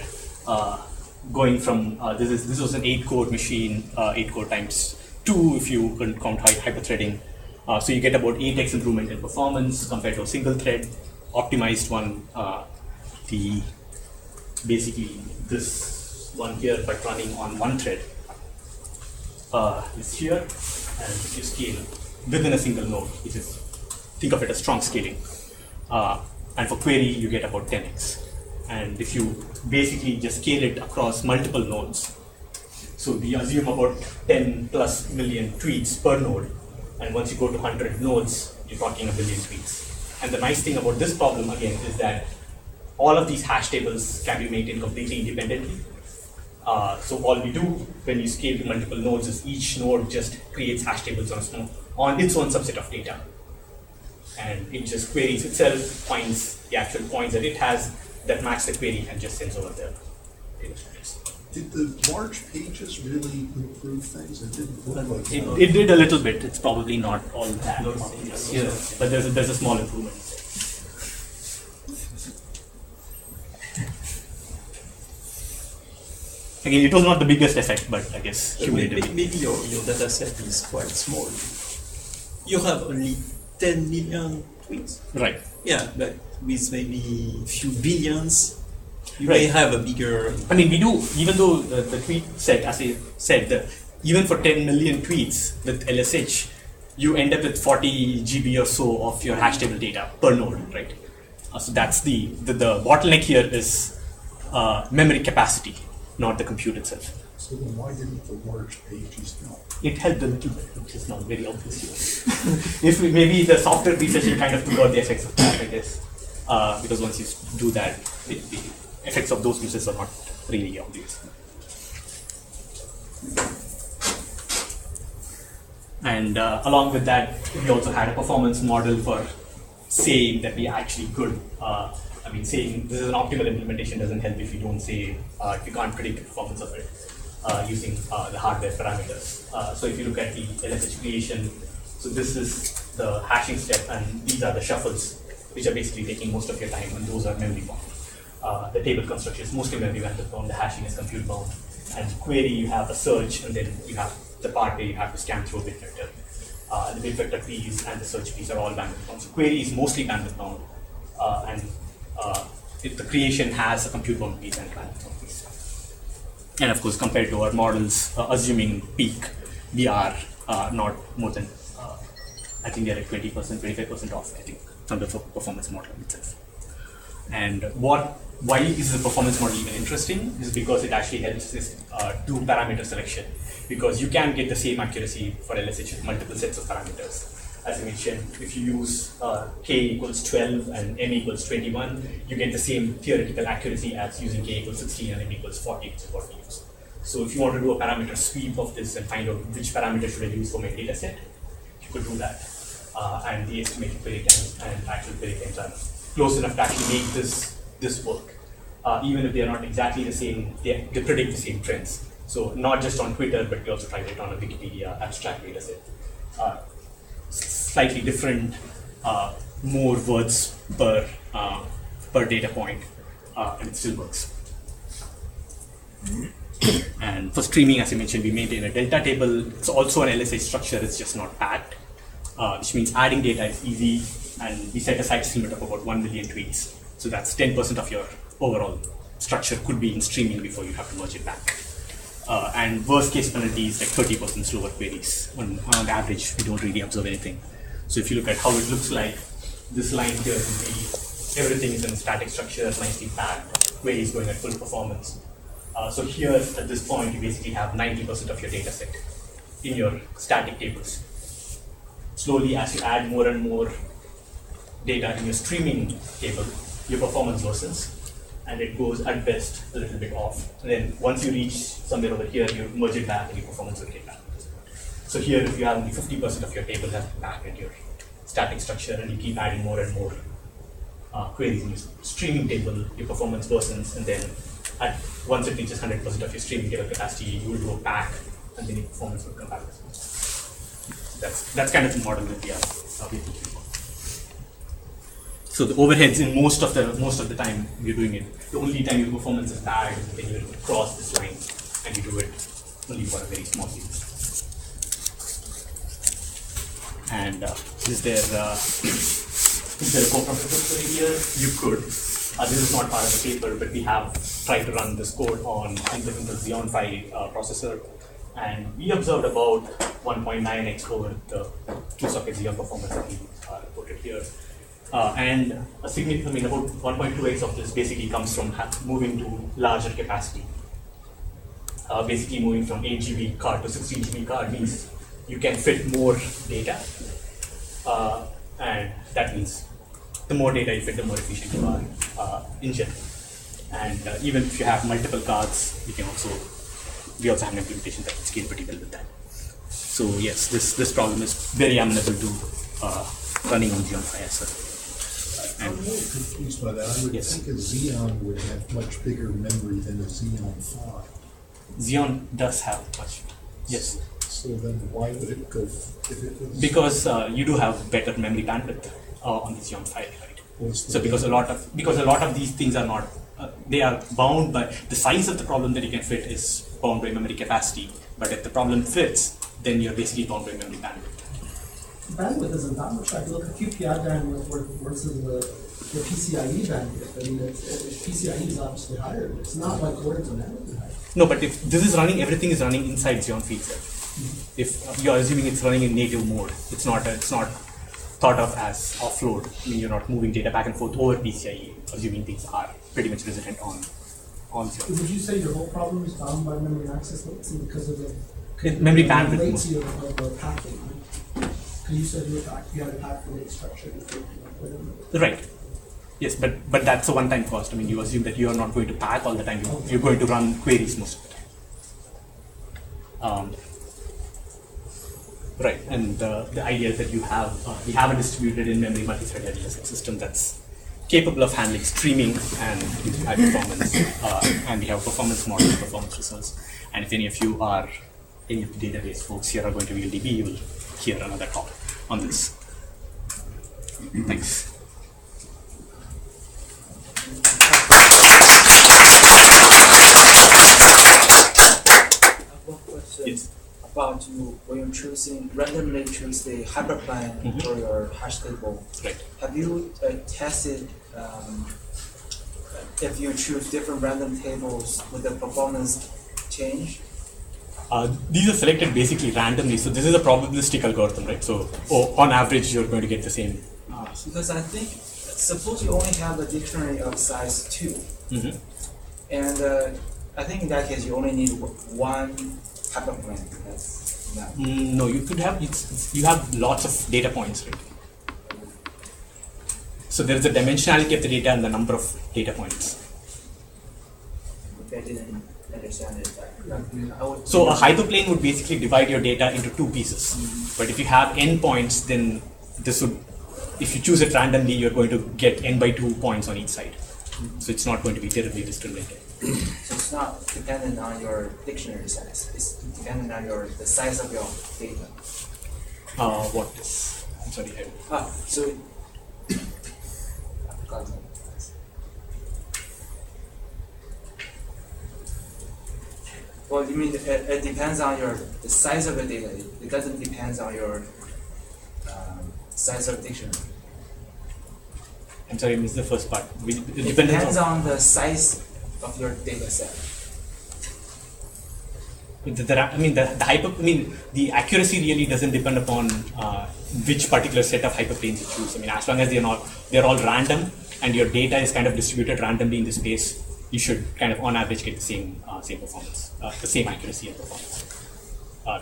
going from this was an 8-core machine, 8-core times 2 if you can count hyperthreading. So you get about 8x improvement in performance compared to a single thread optimized one. Basically this one here, but running on one thread is here, and if you scale within a single node, which is, think of it as strong scaling. And for query, you get about 10x. And if you basically just scale it across multiple nodes, so we assume about 10 plus million tweets per node, and once you go to 100 nodes, you're talking a billion tweets. And the nice thing about this problem, again, is that all of these hash tables can be maintained completely independently. So all we do when you scale to multiple nodes is each node just creates hash tables on its own subset of data. And it just queries itself, finds the actual points that it has that match the query, and just sends over the data structures. Did the large pages really improve things? It didn't look like that. It did a little bit. It's probably not all that obvious. Yeah, but there's a small improvement. Again, it was not the biggest effect, but I guess cumulatively. Maybe your data set is quite small. You have only 10 million tweets. Right. Yeah, but with maybe a few billions, you Right. may have a bigger. I mean, we do, even though the tweet set, as I said, even for 10 million tweets with LSH, you end up with 40 GB or so of your hash table data per node, right? So that's the bottleneck here is memory capacity, not the compute itself. So then why didn't the large pages help? It helped a little bit, which is not very obvious here. If maybe the software prefetching kind of took out the effects of that, I guess, because once you do that, the effects of those uses are not really obvious. And along with that, we also had a performance model for saying that we actually could. I mean, saying this is an optimal implementation doesn't help if you don't say, if you can't predict the performance of it using the hardware parameters. So if you look at the LSH creation, so this is the hashing step, and these are the shuffles, which are basically taking most of your time, and those are memory bound. The table construction is mostly memory bound, the hashing is compute bound. And query, you have a search, and then you have the part where you have to scan through a bit vector. The bit vector piece and the search piece are all bandwidth bound. So query is mostly bandwidth bound, and if the creation has a compute bound piece and a bandwidth bound piece. And of course, compared to our models, assuming peak, we are not more than, I think they're at 20%, 25% off, I think, from the performance model itself. And why is the performance model even interesting is because it actually helps us do parameter selection, because you can get the same accuracy for LSH with multiple sets of parameters. As I mentioned, if you use k equals 12 and m equals 21, you get the same theoretical accuracy as using k equals 16 and m equals 40, which is what we use. So if you want to do a parameter sweep of this and find out which parameter should I use for my data set, you could do that. And the estimated query times and actual query times are close enough to actually make this work. Even if they are not exactly the same, they predict the same trends. So not just on Twitter, but we also tried it on a Wikipedia abstract data set. Slightly different, more words per data point, and it still works. And for streaming, as I mentioned, we maintain a delta table. It's also an LSH structure, it's just not packed, which means adding data is easy, and we set a size limit of about 1 million tweets. So that's 10% of your overall structure could be in streaming before you have to merge it back. And worst case penalty is like 30% slower queries. On average, we don't really observe anything. So if you look at how it looks like, this line here would be everything is in static structure, nicely packed, queries going at full performance. So here at this point, you basically have 90% of your data set in your static tables. Slowly, as you add more and more data in your streaming table, your performance worsens, and it goes at best a little bit off. And then once you reach somewhere over here, you merge it back and your performance will get back. So here, if you have only 50% of your table has back at your static structure, and you keep adding more and more queries in your streaming table, your performance worsens, and then once it reaches 100% of your streaming table capacity, you will go back, and then your performance will come back. That's kind of the model that we are looking for. So the overheads in most of the time you're doing it, the only time your performance is bad is when you cross this line, and you do it only for a very small use. And is there a code for here? You could. This is not part of the paper, but we have tried to run this code on the Xeon Phi processor, and we observed about 1.9x over the 2-socket Xeon performance that we reported here. And a significant, about 1.2x of this basically comes from moving to larger capacity. Basically moving from 8 GB card to 16 GB card means you can fit more data, and that means the more data you fit, the more efficient you are in general. And even if you have multiple cards, we also have an implementation that can scale pretty well with that. So yes, this problem is very amenable to running on Xeon Phi as well. I'm a little confused by that. I would think a Xeon would have much bigger memory than a Xeon Phi. Xeon does have much, yes. So then why would it go, if it was? Because you do have better memory bandwidth on the Xeon Phi, right? So because a lot of these things are not, they are bound by, the size of the problem that you can fit is bound by memory capacity, but if the problem fits, then you're basically bound by memory bandwidth. Bandwidth isn't that much. I look at QPI bandwidth versus the PCIe bandwidth. I mean, PCIe is obviously higher. It's not like orders of magnitude higher. No, but if this is running, everything is running inside Xeon Phi itself. If you're assuming it's running in native mode, it's not thought of as offload. I mean, you're not moving data back and forth over PCIe, assuming things are pretty much resident on Xeon. Would you say your whole problem is bound by memory access latency because of the memory bandwidth latency of the packing? Because you said you had a pack for data structure. Right. Yes, but that's a one-time cost. I mean, you assume that you are not going to pack all the time. You're going to run queries most of the time. Right, and the idea is that we have a distributed in-memory multi-threaded DSL system that's capable of handling streaming and high performance, and we have performance models, performance results. And if any of the database folks here are going to VLDB, you will hear another talk on this. Thanks. One question. Yes. About when you're randomly choose the hyperplane for your hash table. Right. Have you tested if you choose different random tables, would the performance change? These are selected basically randomly, so this is a probabilistic algorithm, right? So on average, you're going to get the same. Because I think, suppose you only have a dictionary of size 2, and I think in that case you only need one hyperplane. That's enough. No, you could have you have lots of data points, right? So there is a dimensionality of the data and the number of data points. I didn't understand it. So a hyperplane would basically divide your data into two pieces. But if you have n points, then this would, if you choose it randomly, you're going to get n by 2 points on each side. So it's not going to be terribly discriminated. So it's not dependent on your dictionary size. It's dependent on the size of your data. What is? I'm sorry. So I forgot that. Well, you mean it depends on the size of the data. It doesn't depend on your size of the dictionary. I'm sorry, I missed the first part. It depends on the size of your data set. the accuracy really doesn't depend upon which particular set of hyperplanes you choose. I mean, as long as they're all random and your data is kind of distributed randomly in the space, you should kind of on average get the same performance, the same accuracy and performance.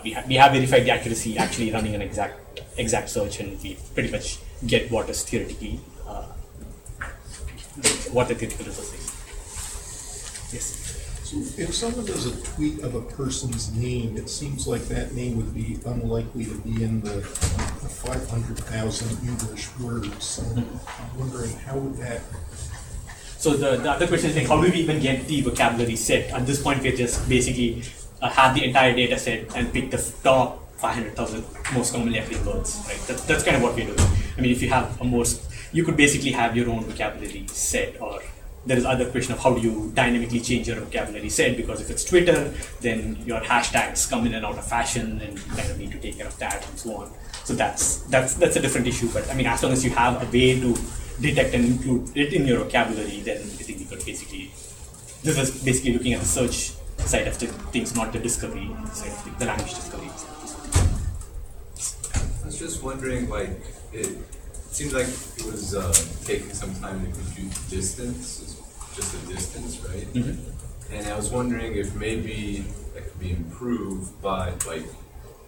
We have verified the accuracy actually running an exact search, and we pretty much get what is theoretically what the theoretical result is. Yes. So if someone does a tweet of a person's name, it seems like that name would be unlikely to be in the 500,000 English words. And I'm wondering how would that... So the other question is like, how do we even get the vocabulary set? At this point, we're just basically have the entire data set and pick the top 500,000 most commonly appearing words, right? That's kind of what we're doing. I mean, if you have you could basically have your own vocabulary set, or there is other question of how do you dynamically change your vocabulary set, because if it's Twitter, then your hashtags come in and out of fashion, and you kind of need to take care of that and so on. So that's a different issue. But I mean, as long as you have a way to detect and include it in your vocabulary, then I think we could basically, this is basically looking at the search side of things, not the discovery side of the language discovery. I was just wondering, like, it seems like it was taking some time to compute distance, just the distance, right? Mm-hmm. And I was wondering if maybe that could be improved by, like,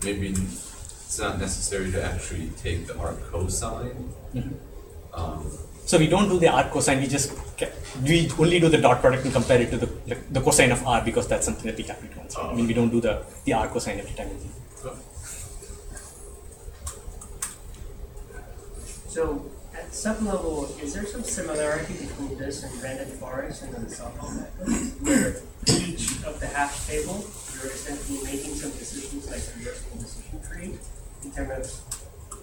maybe it's not necessary to actually take the arc cosine. Mm-hmm. So we don't do the arc cosine, we only do the dot product and compare it to the cosine of r, because that's something that we calculate once. I mean, we don't do the arc cosine every time. So at some level, is there some similarity between this and random forest and then software methods, where each of the hash table, you're essentially making some decisions like a reversible decision tree in terms of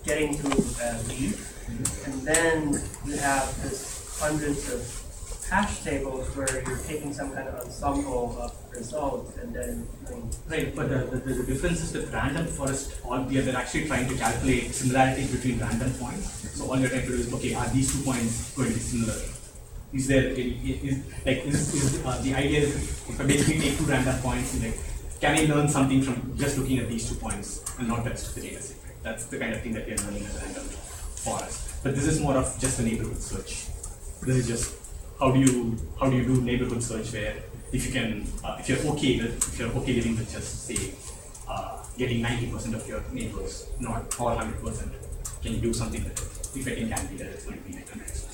getting to a lead, and then you have this hundreds of hash tables where you're taking some kind of ensemble of results and then Right, but the difference is that random forest, they're actually trying to calculate similarities between random points. So all you're trying to do is, okay, are these 2 points going to be similar? Is there the idea is if I basically take 2 random points, like, can I learn something from just looking at these 2 points and not the rest of the data set? Right? That's the kind of thing that we are learning as a random forest. But this is more of just a neighborhood search. This is just how do you do neighborhood search, where if you're okay living with just say getting 90% of your neighbors, not all 100%, can you do something with it? If it can be that, it's going to be like 100%.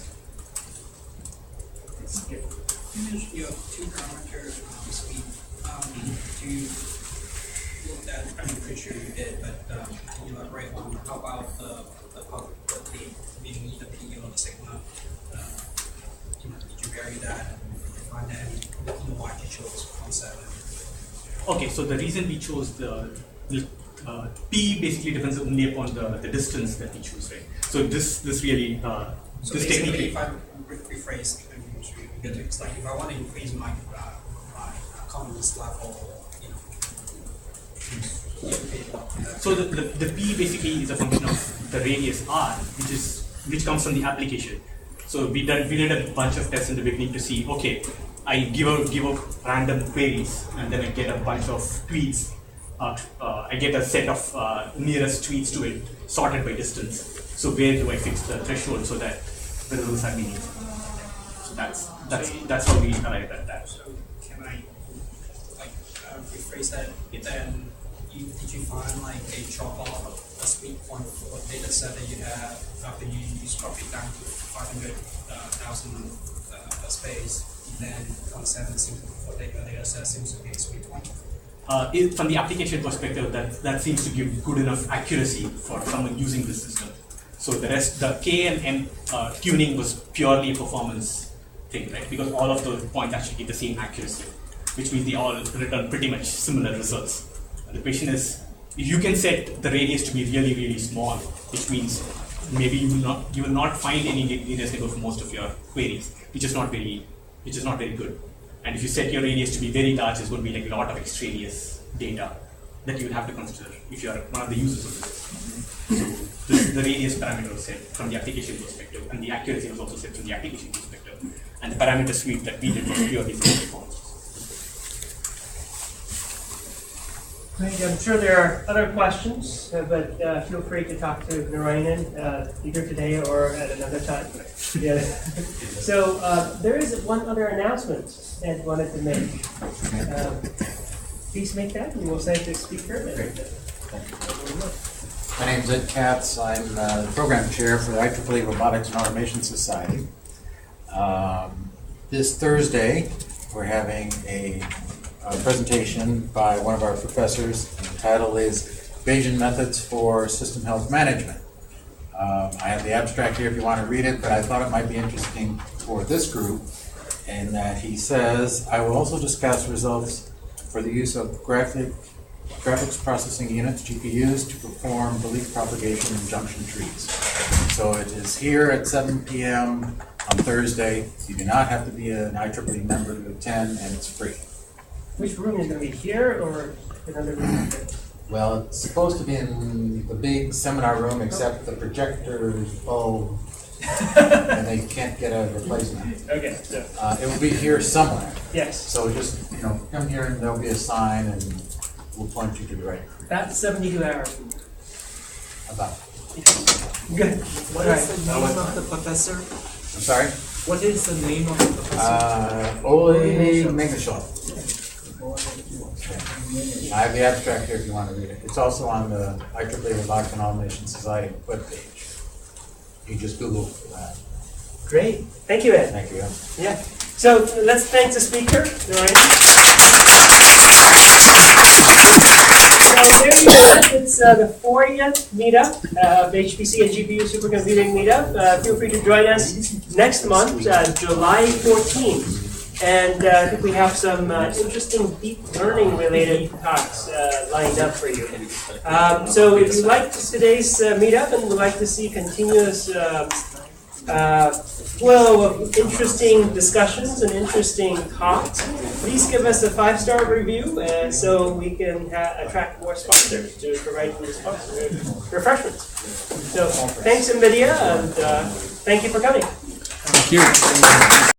You mentioned you have 2 parameters speed. Do you look at, I'm pretty sure you did, but can you elaborate on how about the meaning the P or the sigma? Did you vary that and find that, why did you chose this concept? Okay, so the reason we chose the P basically depends only upon the distance that we choose, right? So this really So this basically, technically. if I rephrase, it's like if I want to increase my confidence level, So the P basically is a function of the radius r, which comes from the application. So we did a bunch of tests in the beginning to see, okay, I give out random queries, and then I get a bunch of tweets. I get a set of nearest tweets to it, sorted by distance. So where do I fix the threshold so that the results are meaningful? So that's how we arrived at that. So can I rephrase that? Then did you find like a drop off a speed point for the data set that you have after you drop it down to 500,000 space? Then 0.7 seems for data set seems to be a speed point. From the application perspective, that seems to give good enough accuracy for someone using this system. So the rest, the K and M tuning was purely a performance thing, right? Because all of those points actually give the same accuracy, which means they all return pretty much similar results. And the question is, if you can set the radius to be really, really small, which means maybe you will not find any nearest neighbor for most of your queries, which is not very good. And if you set your radius to be very large, it's going to be like a lot of extraneous data that you will have to consider if you are one of the users of this. So the radius parameter was set from the application perspective, and the accuracy was also set from the application perspective. And the parameter suite that we did was purely for performance. Great. I'm sure there are other questions, but feel free to talk to Narayanan either today or at another time. Yeah. So there is one other announcement Ed wanted to make. Please make that, and we'll say to the speaker. My name is Ed Katz. I'm the program chair for the IEEE Robotics and Automation Society. This Thursday, we're having a presentation by one of our professors, and the title is Bayesian Methods for System Health Management. I have the abstract here if you want to read it, but I thought it might be interesting for this group in that he says, I will also discuss results for the use of graphics processing units, GPUs, to perform belief propagation in junction trees. So it is here at 7 p.m. on Thursday. You do not have to be an IEEE member to attend, and it's free. Which room is going to be here or another room? Well, it's supposed to be in the big seminar room, except the projector is bulb, and they can't get a replacement. Okay, so It will be here somewhere. yes, So just, come here and there'll be a sign and we'll point you to the right. that's 72 hours. About. Good. What is the name of the professor? I'm sorry? What is the name of the professor? Ole Megashaw. I have the abstract here if you want to read it. It's also on the IEEE Robotics and Automation Society webpage. You just Google for that. Great. Thank you, Ed. Thank you. Yeah. So let's thank the speaker. So there you go. It's the 40th meetup of HPC and GPU Supercomputing meetup. Feel free to join us next month, July 14th. And I think we have some interesting deep learning related talks lined up for you. So if you liked today's meetup and would like to see continuous flow of interesting discussions and interesting talks, please give us a 5-star review so we can attract more sponsors to provide you with refreshments. So thanks NVIDIA, and thank you for coming. Thank you.